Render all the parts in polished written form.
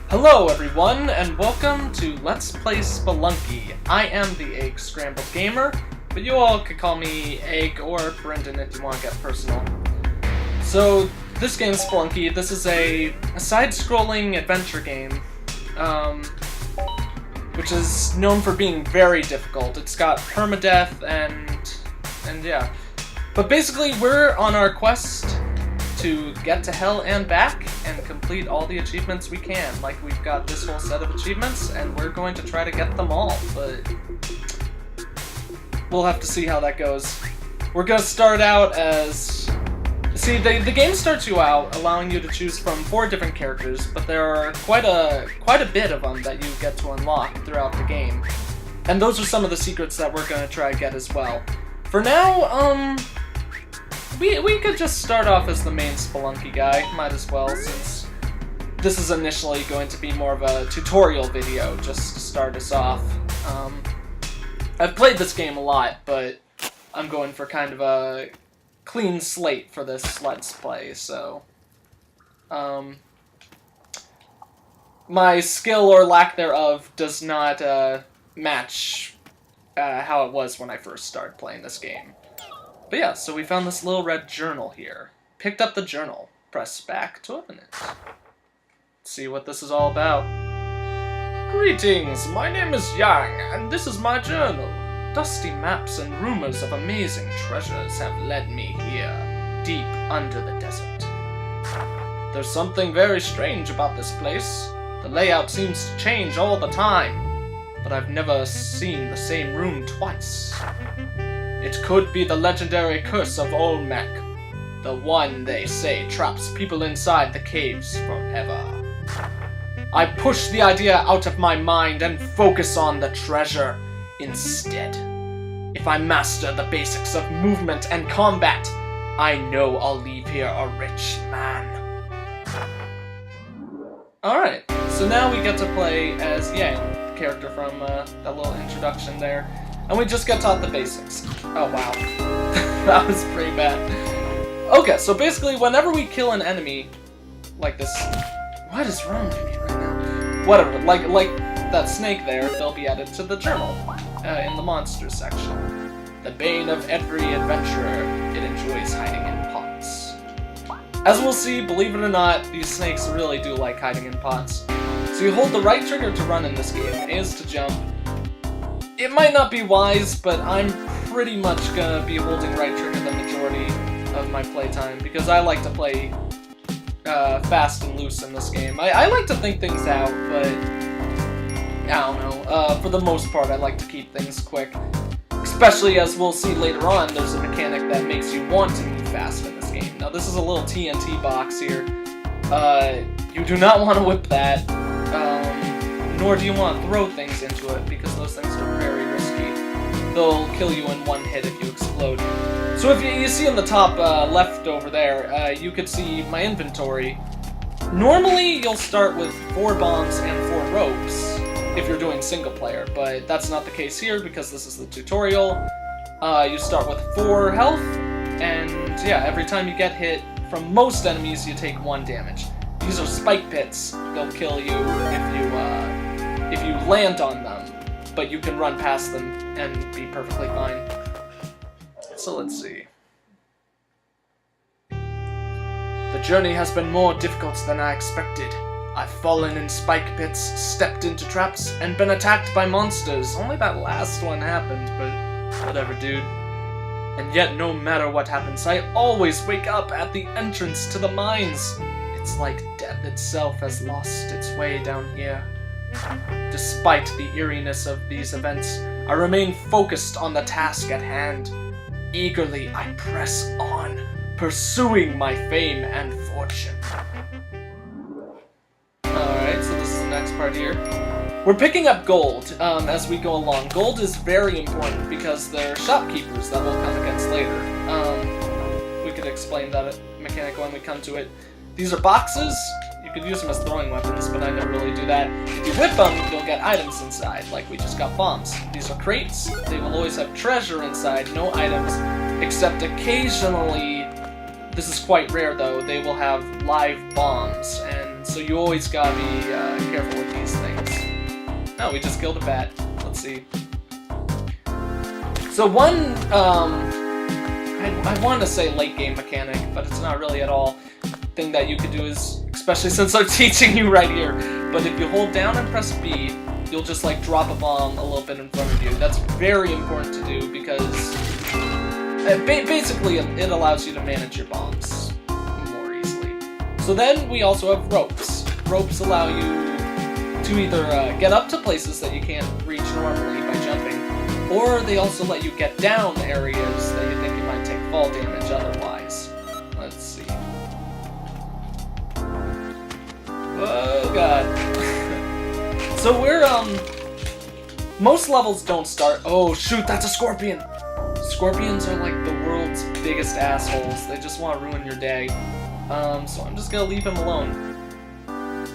Hello everyone, and welcome to Let's Play Spelunky. I am the EggScrambledGamer, but you all could call me Egg or Brendan if you want to get personal. So, this game, Spelunky, this is a side-scrolling adventure game, which is known for being very difficult. It's got permadeath and yeah. But basically, we're on our quest to get to hell and back and complete all the achievements we can. Like, we've got this whole set of achievements and we're going to try to get them all, but we'll have to see how that goes. We're gonna start out as... See, the game starts you out allowing you to choose from 4 different characters, but there are quite a bit of them that you get to unlock throughout the game. And those are some of the secrets that we're gonna try to get as well. For now, we could just start off as the main Spelunky guy, might as well, since this is initially going to be more of a tutorial video, just to start us off. I've played this game a lot, but I'm going for kind of a clean slate for this Let's Play, so... my skill or lack thereof does not match how it was when I first started playing this game. But yeah, so we found this little red journal here. Picked up the journal. Press back to open it. Let's see what this is all about. Greetings, my name is Yang, and this is my journal. Dusty maps and rumors of amazing treasures have led me here, deep under the desert. There's something very strange about this place. The layout seems to change all the time, but I've never seen the same room twice. It could be the legendary curse of Olmec, the one they say traps people inside the caves forever. I push the idea out of my mind and focus on the treasure instead. If I master the basics of movement and combat, I know I'll leave here a rich man. Alright, so now we get to play as Yang, the character from that little introduction there. And we just got taught the basics. Oh, wow. That was pretty bad. Okay, so basically, whenever we kill an enemy like this... What is wrong with me right now? Whatever, like that snake there, they'll be added to the journal in the monsters section. The bane of every adventurer, it enjoys hiding in pots. As we'll see, believe it or not, these snakes really do like hiding in pots. So you hold the right trigger to run in this game, A is to jump. It might not be wise, but I'm pretty much gonna be holding right trigger the majority of my playtime, because I like to play fast and loose in this game. I like to think things out, but I don't know. For the most part, I like to keep things quick. Especially as we'll see later on, there's a mechanic that makes you want to move fast in this game. Now, this is a little TNT box here. You do not want to whip that. Nor do you want to throw things into it, because those things are very risky. They'll kill you in one hit if you explode. So if you see in the top left over there, you could see my inventory. Normally, you'll start with 4 bombs and 4 ropes if you're doing single player, but that's not the case here because this is the tutorial. You start with 4 health, and yeah, every time you get hit from most enemies, you take 1 damage. These are spike pits. They'll kill you if you land on them, but you can run past them and be perfectly fine. So let's see. The journey has been more difficult than I expected. I've fallen in spike pits, stepped into traps, and been attacked by monsters. Only that last one happened, but whatever, dude. And yet, no matter what happens, I always wake up at the entrance to the mines. It's like death itself has lost its way down here. Despite the eeriness of these events, I remain focused on the task at hand. Eagerly, I press on, pursuing my fame and fortune. Alright, so this is the next part here. We're picking up gold as we go along. Gold is very important because there are shopkeepers that we'll come against later. We could explain that mechanic when we come to it. These are boxes. You could use them as throwing weapons, but I never really do that. If you whip them, you'll get items inside, like we just got bombs. These are crates. They will always have treasure inside, no items, except occasionally, this is quite rare though, they will have live bombs, and so you always gotta be careful with these things. Oh, we just killed a bat. Let's see. So one, I want to say late game mechanic, but it's not really at all, thing that you could do is, especially since I'm teaching you right here, but if you hold down and press B, you'll just like drop a bomb a little bit in front of you. That's very important to do because basically it allows you to manage your bombs more easily. So then we also have ropes. Ropes allow you to either get up to places that you can't reach normally by jumping, or they also let you get down areas that you think you might take fall damage otherwise. Let's see. Oh god. So we're, most levels don't start. Oh shoot, that's a scorpion! Scorpions are like the world's biggest assholes. They just want to ruin your day. So I'm just gonna leave him alone.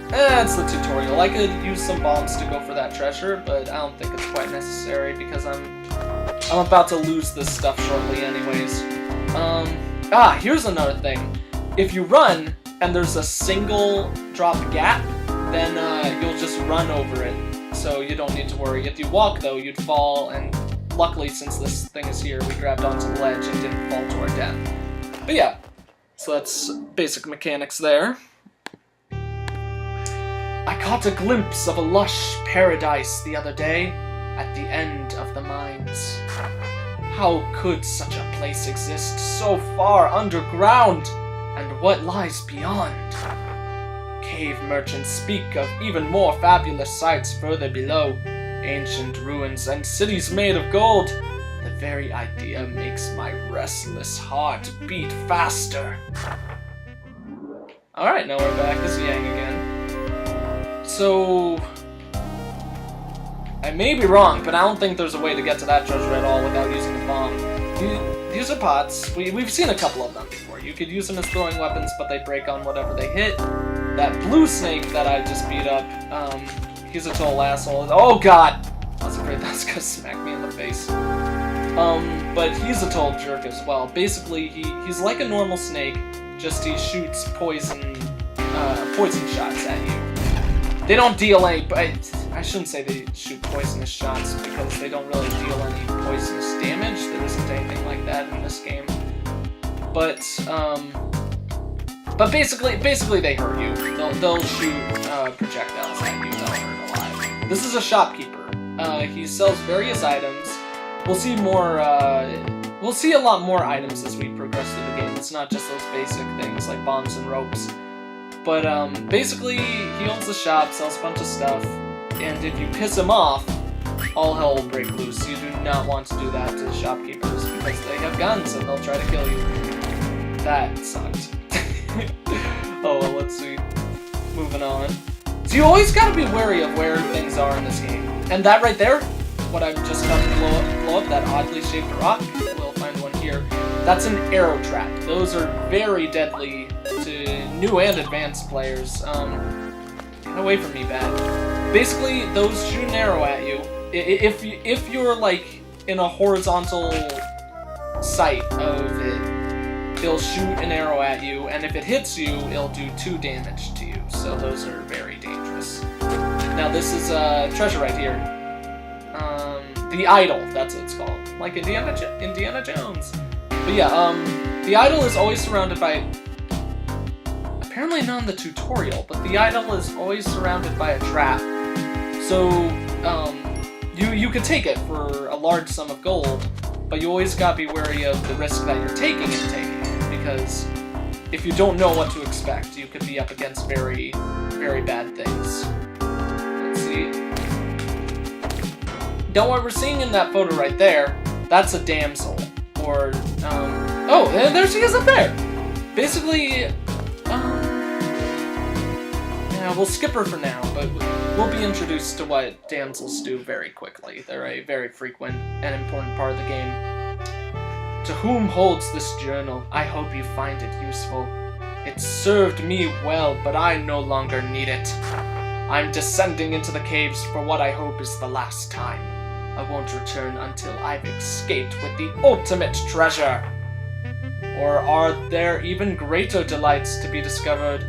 That's the tutorial. I could use some bombs to go for that treasure, but I don't think it's quite necessary because I'm about to lose this stuff shortly anyways. Here's another thing. If you run and there's a single drop gap, then you'll just run over it, so you don't need to worry. If you walk though, you'd fall, and luckily since this thing is here, we grabbed onto the ledge and didn't fall to our death. But yeah, so that's basic mechanics there. I caught a glimpse of a lush paradise the other day at the end of the mines. How could such a place exist so far underground? And what lies beyond? Cave merchants speak of even more fabulous sights further below. Ancient ruins and cities made of gold. The very idea makes my restless heart beat faster. Alright, now we're back as Yang again. So, I may be wrong, but I don't think there's a way to get to that treasure at all without using a bomb. These are pots. We've seen a couple of them before. You could use them as throwing weapons, but they break on whatever they hit. That blue snake that I just beat up, he's a total asshole. Oh god! I was afraid that was gonna smack me in the face. But he's a total jerk as well. Basically, he's like a normal snake, just he shoots poison shots at you. They don't deal any, I shouldn't say they shoot poisonous shots because they don't really deal any poisonous damage. There isn't anything like that in this game. But basically they hurt you. They'll shoot projectiles at you. They'll hurt a lot. This is a shopkeeper. He sells various items. We'll see more. We'll see a lot more items as we progress through the game. It's not just those basic things like bombs and ropes. But basically, he owns the shop, sells a bunch of stuff, and if you piss him off, all hell will break loose. You do not want to do that to the shopkeepers because they have guns and they'll try to kill you. That sucked. Oh well, let's see. Moving on. So you always gotta be wary of where things are in this game. And that right there, what I've just done to blow up that oddly shaped rock, we'll find one here. That's an arrow trap. Those are very deadly to new and advanced players. Get away from me, bat. Basically, those shoot an arrow at you. If you're like in a horizontal sight of it, it'll shoot an arrow at you, and if it hits you, it'll do 2 damage to you. So those are very dangerous. Now this is a treasure right here. The idol, that's what it's called. Like Indiana Jones. But yeah, the idol is always surrounded by, apparently not in the tutorial, but the idol is always surrounded by a trap. So, you could take it for a large sum of gold, but you always gotta be wary of the risk that you're taking in taking it, because if you don't know what to expect, you could be up against very, very bad things. Let's see. Now what we're seeing in that photo right there, that's a damsel. Or, oh, there she is up there! Basically, yeah, we'll skip her for now, but we'll be introduced to what damsels do very quickly. They're a very frequent and important part of the game. To whom holds this journal, I hope you find it useful. It served me well, but I no longer need it. I'm descending into the caves for what I hope is the last time. I won't return until I've escaped with the ultimate treasure. Or are there even greater delights to be discovered?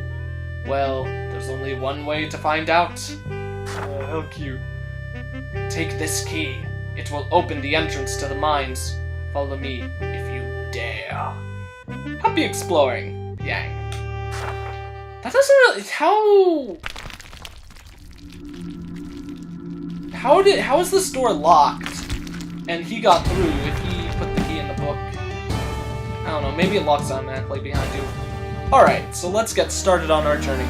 Well, the There's only one way to find out. How cute. Take this key. It will open the entrance to the mines. Follow me if you dare. Happy exploring, Yang. That doesn't really... How is this door locked? And he got through if he put the key in the book. I don't know, maybe it locks automatically behind you. Alright, so let's get started on our journey.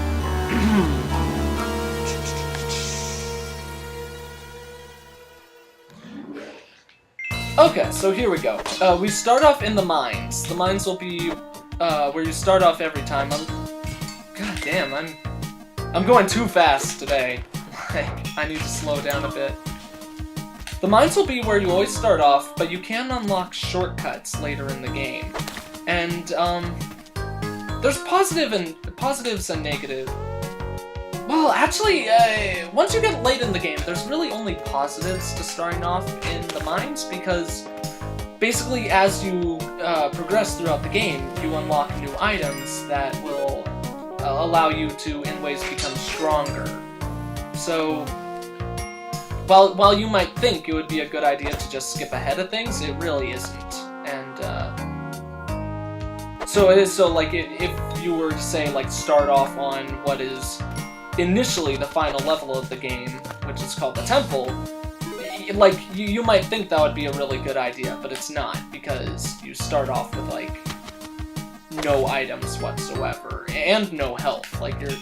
Okay, so here we go. We start off in the mines. The mines will be where you start off every time. God damn, I'm going too fast today. I need to slow down a bit. The mines will be where you always start off, but you can unlock shortcuts later in the game. And there's positives and negatives. Well, actually, once you get late in the game, there's really only positives to starting off in the mines, because basically as you progress throughout the game, you unlock new items that will allow you to, in ways, become stronger. So, while you might think it would be a good idea to just skip ahead of things, it really isn't. And so it is. So like, if you were to say like start off on what is initially the final level of the game, which is called the temple, like you might think that would be a really good idea, but it's not, because you start off with like no items whatsoever and no health. Like you're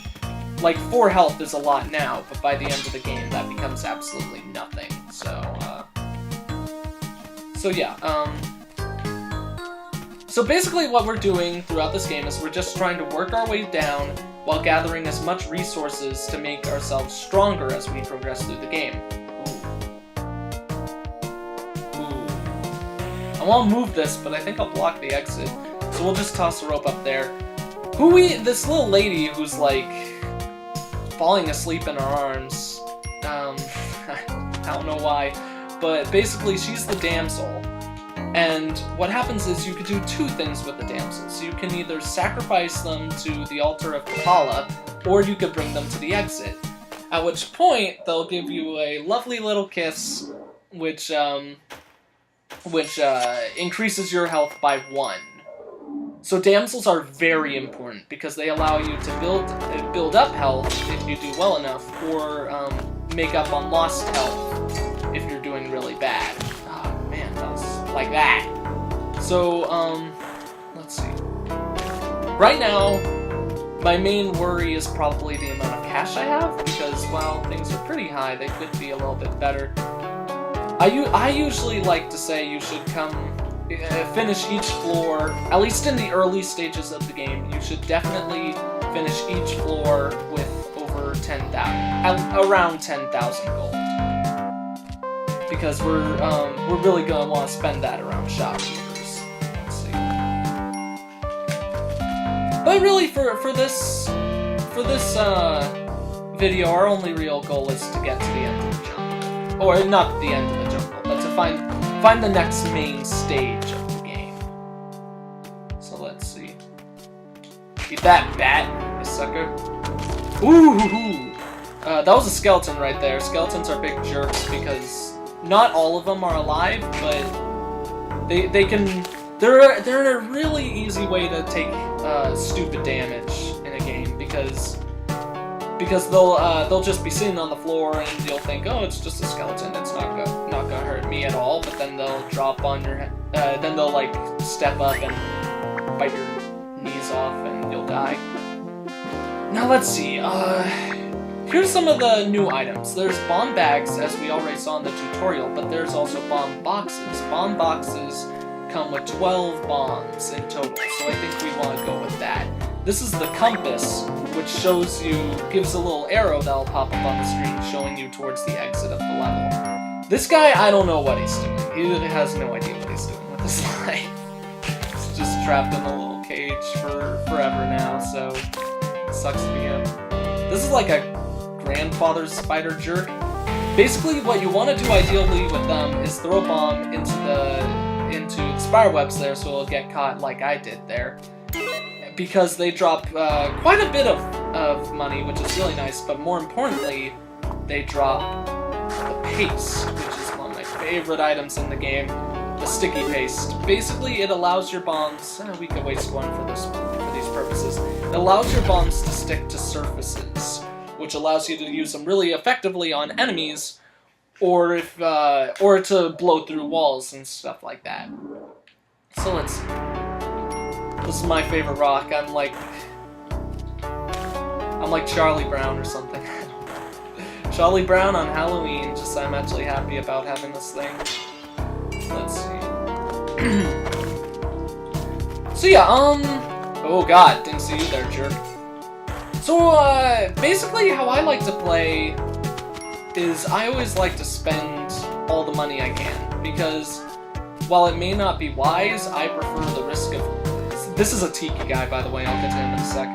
like 4 health is a lot now, but by the end of the game that becomes absolutely nothing. So yeah. So basically what we're doing throughout this game is we're just trying to work our way down while gathering as much resources to make ourselves stronger as we progress through the game. Ooh. I want to move this, but I think I'll block the exit. So we'll just toss the rope up there. This little lady who's like falling asleep in our arms. I don't know why, but basically she's the damsel. And what happens is you could do 2 things with the damsels. You can either sacrifice them to the altar of Kapala, or you could bring them to the exit. At which point, they'll give you a lovely little kiss, which increases your health by 1. So damsels are very important, because they allow you to build up health if you do well enough, or make up on lost health if you're doing really bad. Oh man, that was like that. So, let's see. Right now, my main worry is probably the amount of cash I have, because while things are pretty high, they could be a little bit better. I usually like to say you should finish each floor, at least in the early stages of the game, you should definitely finish each floor with over 10,000, around 10,000 gold. Because we're really gonna want to spend that around shopkeepers. Let's see. But really, for this video, our only real goal is to get to the end of the jungle, or not the end of the jungle, but to find the next main stage of the game. So let's see. Eat that, bat, you sucker. Ooh! That was a skeleton right there. Skeletons are big jerks because not all of them are alive, but they're a really easy way to take stupid damage in a game, because they'll just be sitting on the floor and you'll think, oh, it's just a skeleton, it's not gonna hurt me at all, but then they'll drop on your head, then they'll like step up and bite your knees off and you'll die. Now let's see, here's some of the new items. There's bomb bags, as we already saw in the tutorial, but there's also bomb boxes. Bomb boxes come with 12 bombs in total, so I think we want to go with that. This is the compass, which gives a little arrow that'll pop up on the screen showing you towards the exit of the level. This guy, I don't know what he's doing. He has no idea what he's doing with his life. He's just trapped in a little cage for forever now, so it sucks to be him. This is like a grandfather's spider jerk. Basically, what you want to do ideally with them is throw a bomb into the spider webs there, so it'll get caught like I did there. because they drop quite a bit of money, which is really nice, but more importantly, they drop the paste, which is one of my favorite items in the game, the sticky paste. Basically, it allows your bombs, we could waste one for these purposes, it allows your bombs to stick to surfaces, which allows you to use them really effectively on enemies, or to blow through walls and stuff like that. So let's see. This is my favorite rock. I'm like Charlie Brown or something. Charlie Brown on Halloween. Just I'm actually happy about having this thing. Let's see. So yeah, oh god, didn't see you there, jerk. So basically how I like to play is I always like to spend all the money I can, because while it may not be wise, I prefer the risk of... This is a Tiki guy, by the way, I'll get to him in a sec.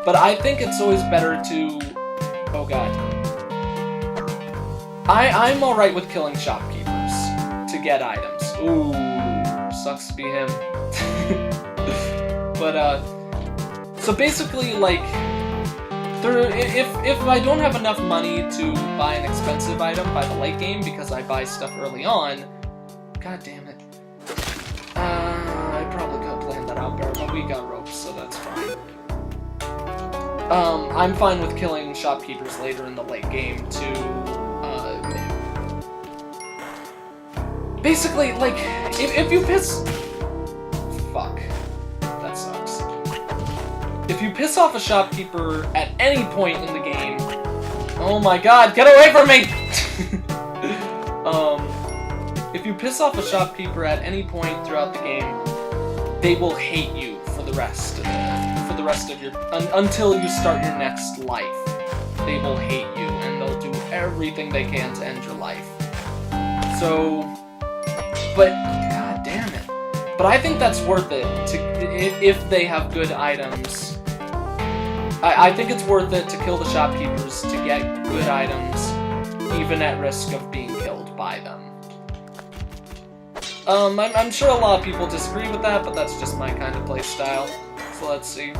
But I think it's always better to... Oh god. I'm alright with killing shopkeepers to get items. Ooh, sucks to be him. But, so basically, like, if I don't have enough money to buy an expensive item by the late game, because I buy stuff early on, god damn it. I probably could have planned that out better, but we got ropes, so that's fine. I'm fine with killing shopkeepers later in the late game to, basically, like, if you piss... Fuck. That sucks. If you piss off a shopkeeper at any point in the game... Oh my god, get away from me! If you piss off a shopkeeper at any point throughout the game, they will hate you for the rest of your until you start your next life. They will hate you, and they'll do everything they can to end your life. So, but god damn it. But I think that's worth it if they have good items. I think it's worth it to kill the shopkeepers to get good items, even at risk of being killed by them. I'm sure a lot of people disagree with that, but that's just my kind of play style. So let's see.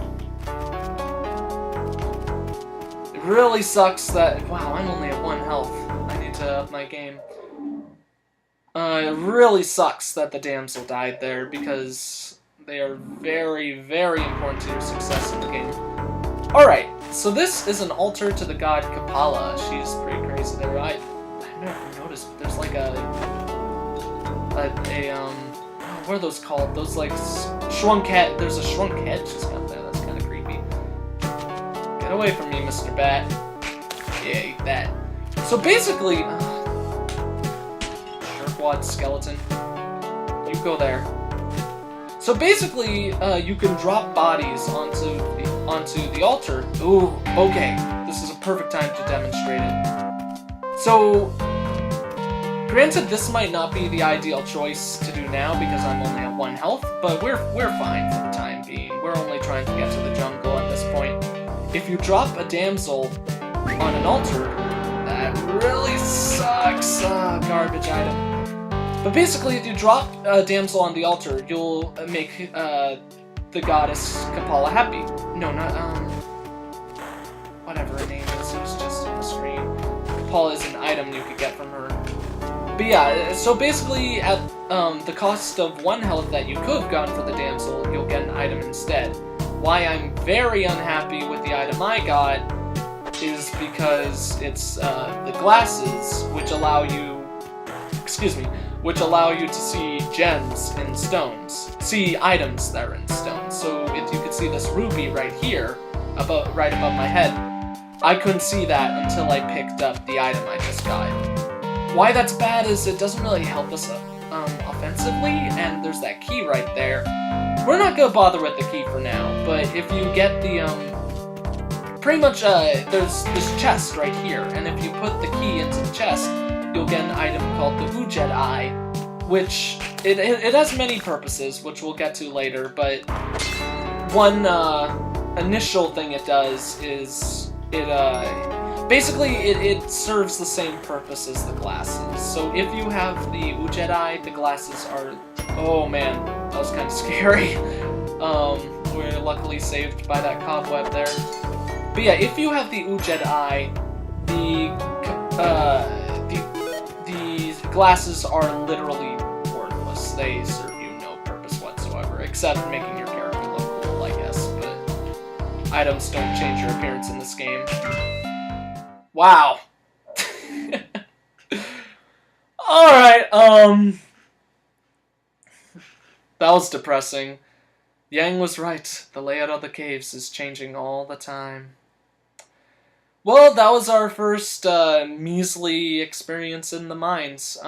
It really sucks that... Wow, I'm only at 1 health. I need to up my game. It really sucks that the damsel died there, because they are very, very important to your success in the game. Alright, so this is an altar to the god Kapala. She's pretty crazy there. I've never noticed, but there's like what are those called? Those, like, shrunk head. There's a shrunk head just got there. That's kind of creepy. Get away from me, Mr. Bat. Yeah, eat that. So basically, jerkwad skeleton. You go there. So basically, you can drop bodies onto the altar. Ooh, okay. This is a perfect time to demonstrate it. So, granted, this might not be the ideal choice to do now because I'm only at 1 health, but we're fine for the time being. We're only trying to get to the jungle at this point. If you drop a damsel on an altar, that really sucks. Garbage item. But basically, if you drop a damsel on the altar, you'll make the goddess Kapala happy. No, not, whatever her name is, it was just on the screen. Kapala is an item you could get from her. But yeah, so basically, at the cost of 1 health that you could have gotten for the damsel, you'll get an item instead. Why I'm very unhappy with the item I got is because it's the glasses, which allow you... Excuse me. Which allow you to see gems in stones. See items that are in stones. So if you could see this ruby right here, right above my head, I couldn't see that until I picked up the item I just got. Why that's bad is it doesn't really help us offensively, and there's that key right there. We're not gonna bother with the key for now, but if you get the, pretty much, there's this chest right here, and if you put the key into the chest, you'll get an item called the Ujet Eye, which, it has many purposes, which we'll get to later, but one, initial thing it does is, basically, it serves the same purpose as the glasses. So if you have the Ujet Eye, the glasses are... Oh man, that was kind of scary. were luckily saved by that cobweb there. But yeah, if you have the Ujed Eye, the glasses are literally worthless. They serve you no purpose whatsoever, except making your character look cool, I guess. But items don't change your appearance in this game. Wow. Alright, that was depressing. Yang was right. The layout of the caves is changing all the time. Well, that was our first measly experience in the mines.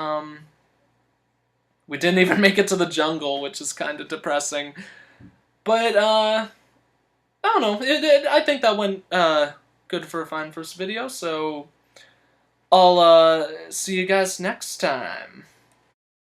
We didn't even make it to the jungle, which is kind of depressing. But, I don't know. I think that went good for a fine first video, so I'll see you guys next time.